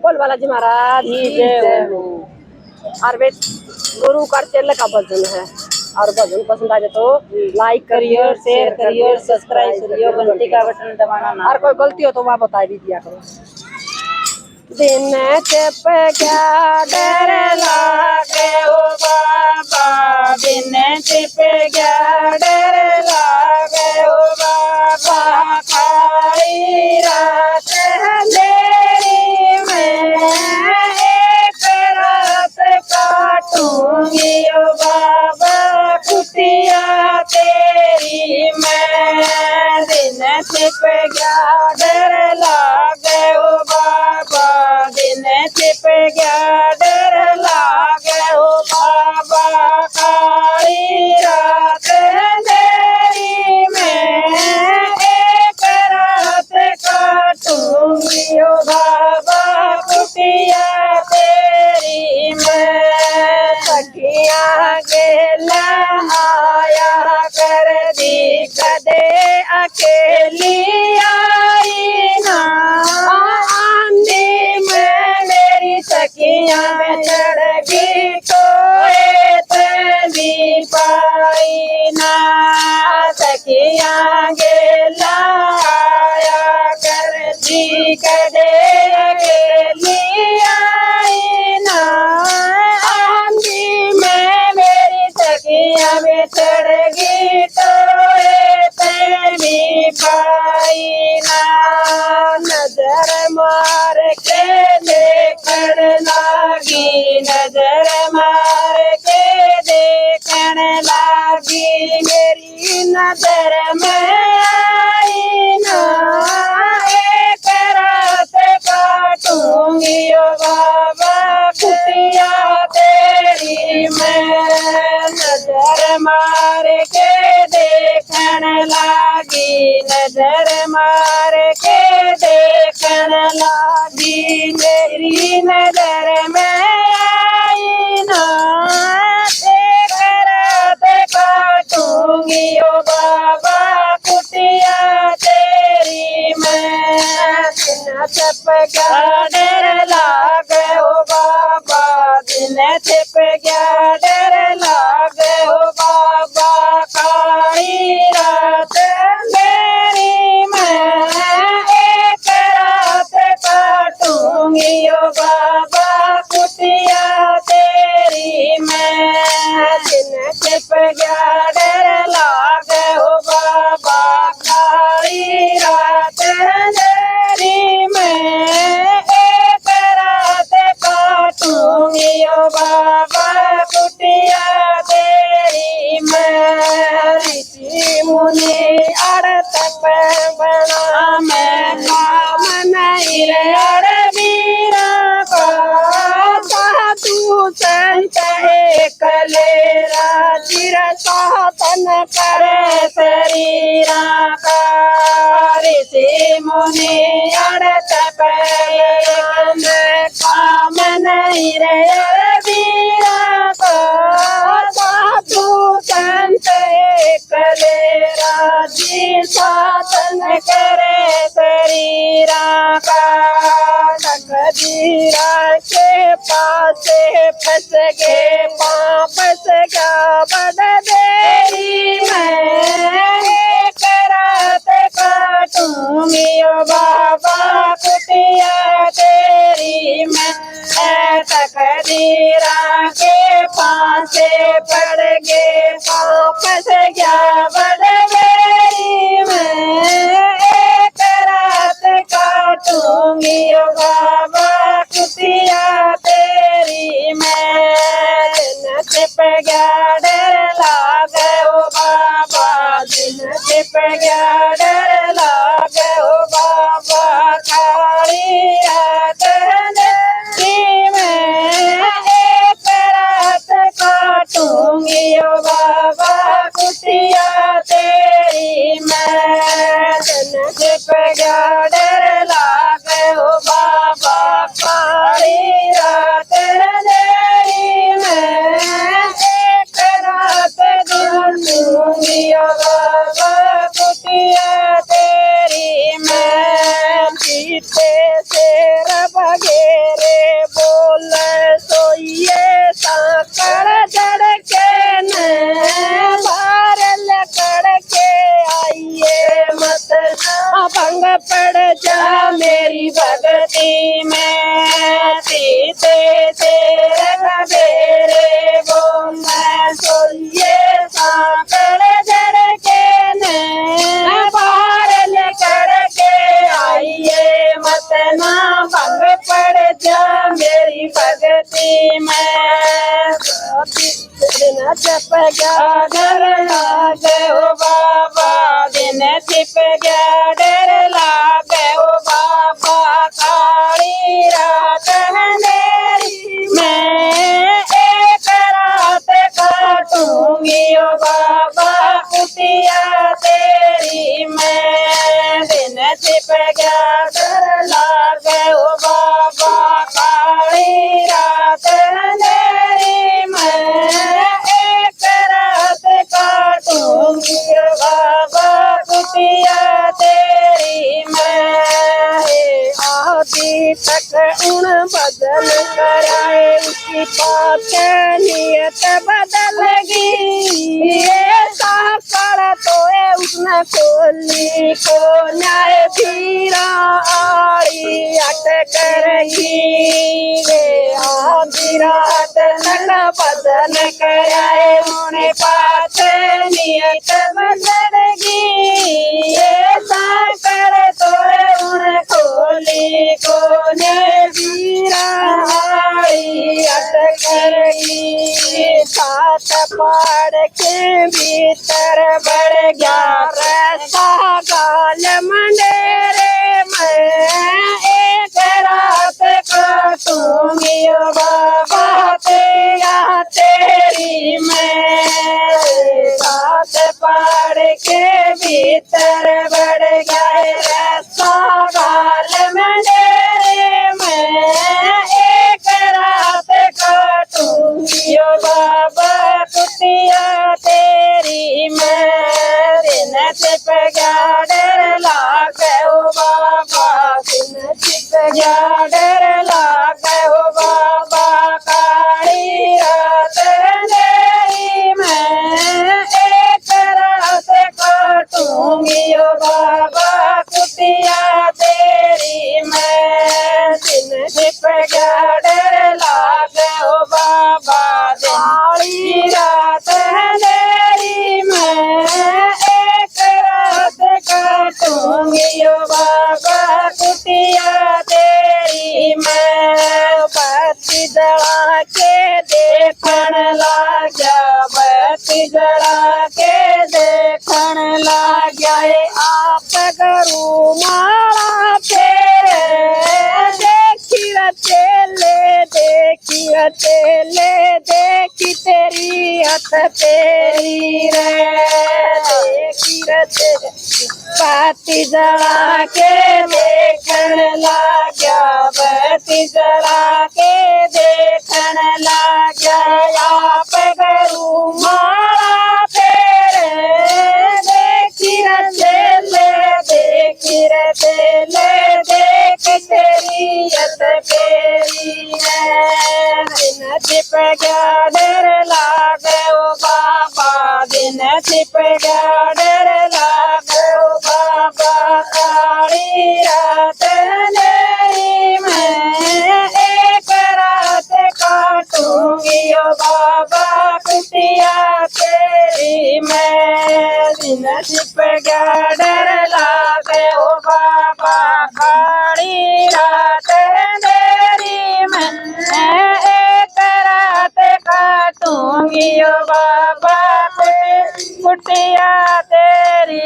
बोल बालाजी महाराज की जय हो। और वे गुरु का चैनल का भजन है, और भजन पसंद आ जाए तो लाइक करिए, शेयर करिए, सब्सक्राइब करिए, घंटी का बटन दबाना ना। और कोई गलती हो तो वहाँ बता भी दिया करो। दिन चप गया डर लागे ओ बाबा, दिन चप गया डर लागे ओ बाबा, खाई रात अंधेरी में एक रात काटूंगी ओ बाबा, कुटिया तेरी मैं। दिन छिप गया डर लागे ओ बाबा, दिन छिप गया डर लागे ओ बाबा, काली रात अंधेरी में एक रात काटूंगी ओ बाबा, कुटिया तेरी मैं। सखिया गेला आया कर दी कदे अकेली आई ना, आंधी में मेरी सखिया में चढ़गी कोई तभी पाई ना। सखिया गेला आया कर दी कदे अकेली आई ना, आंधी में मेरी सखिया में चढ़गी तभी पाई ना। नजर मार के देखने लागी, नजर मार के देखने लागी, मेरी नजर में आई ना, एक रात काटूंगी ओ बाबा, कुटिया तेरी मैं। नजर मार के देखने लागी, नजर मार के देखने लागी, मेरी नजर में आई ना, एक रात काटूंगी ओ बाबा, कुटिया तेरी मैं। दिन छिप गया डर लागे ओ बाबा, दिन छिप गया डर लागे ओ बाबा, काली रात अंधेरी में एक रात काटूंगी ओ बाबा, कुटिया तेरी मैं। दिन छिप गया डर लागे ओ बाबा, काली रात अंधेरी में एक रात काटूंगी ओ बाबा, कुटिया तेरी मैं। ऋषि मुनि अड़त बना मैं काम नहीं रे अड़ वीरा का, साधु संत एक लेरा, चिर साधन करे शरीरा का। ऋषि मुनि अड़त बना मैं काम नहीं रे अड़ वीरा का, साधु संत एक लेरा, जी साधन करे शरीरा का। तकदीरा के पास फंस गए पाँव, फंस गया बद देरी मैं, एक रात काटूंगी ओ बाबा, कुटिया तेरी मैं। तकदीरा के पास पड़ गए पाँव, फंस गया बद देरी मैं, एक रात काटूंगी ओ बाबा, कुटिया तेरी मैं। दिन छिप गया डर लागे ओ बाबा, दिन छिप गया डर लागे ओ बाबा, काली रात अंधेरी में एक रात काटूंगी ओ बाबा, कुटिया तेरी मैं। दिन छिप गया डर लागे ओ बाबा, भगती में सीते तेरे मेरे वो मैं सोइए सांकड़ जड़ के ने बाहर निकल के आइए मत ना भंग पड़ जा मेरी भगती में दिन छिप गया डर लागे ओ बाबा दिन छिप गया डर लागे ओ बाबा काली रात अंधेरी मैं एक रात काटूंगी ओ बाबा कुटिया तेरी मैं दिन छिप गया डर लागे ओ बाबा काली रात अंधेरी मैं एक रात काटूंगी ओ बाबा कुटिया तेरी मैं आदि तक उन बदल कराए उसकी पाप नियत बदलगी ऐसा कर तो उसने खोली को न्याय भीरा आड़ी अटकरगी वे आधी रात नन बदल कराए उन्हें पाप नियत बदलगी ऐसा कर तो उन्हें खोली को न्याय भीरा आड़ी अटकरगी सात पाड़ के भीतर बढ़ गया रसा गाल मंडेरे मैं एक रात काटूंगी ओ बाबा तेरा तेरी मैं सात पाड़ के भीतर बढ़ गए रसा गाल मंडेरे मैं एक रात काटूंगी ओ बाबा कुटिया तेरी मैं दिन छिप गया डर लागे ओ बाबा दिन छिप गया डर लागे ओ बाबा काली रात अंधेरी मैं एक रात काटूंगी ओ बाबा कुटिया तेरी मैं दिन छिप गया डर लागे ओ बाबा काली रात अंधेरी मैं एक रात काटूंगी ओ बाबा कुटिया तेरी मैं बत्ती जला के देखण लाग्या बत्ती जला के देखण लाग्या आप करू मारा फेरे देखी तेरी हथ तेरी रे देखी रे बाती जला के देखण लाग्या बत्ती जला के देखण लाग्या आप करू मारा फेरे देखी रे देख तेरी हथ तेरी है दिन छिप गया डर लागे ओ बाबा दिन छिप गया डर लागे ओ बाबा काली रात अंधेरी मैं एक रात काटूंगी ओ बाबा कुटिया तेरी मैं दिन छिप गया डर लागे ओ बाबा काली रात अंधेरी मैं एक रात काटूंगी ओ बाबा कुटिया तेरी।